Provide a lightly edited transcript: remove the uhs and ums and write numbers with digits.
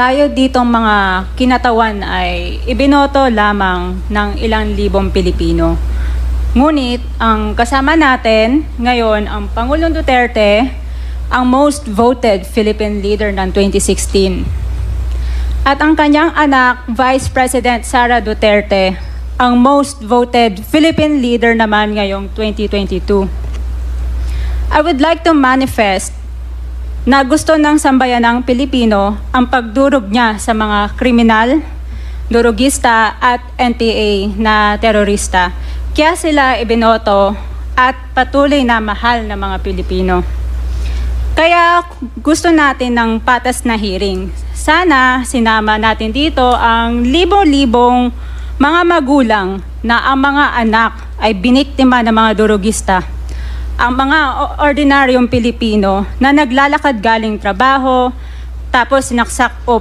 Tayo ditong mga kinatawan ay ibinoto lamang ng ilang libong Pilipino. Ngunit ang kasama natin ngayon ang Pangulong Duterte, ang most voted Philippine leader ng 2016. At ang kanyang anak, Vice President Sara Duterte, ang most voted Philippine leader naman ngayong 2022. I would like to manifest na gusto ng sambayanang Pilipino ang pagdurog niya sa mga kriminal, durugista at NPA na terorista. Kaya sila ibinoto at patuloy na mahal ng mga Pilipino. Kaya gusto natin ng patas na hearing. Sana sinama natin dito ang libo-libong mga magulang na ang mga anak ay biniktima ng mga durugista. Ang mga ordinaryong Pilipino na naglalakad galing trabaho, tapos sinaksak o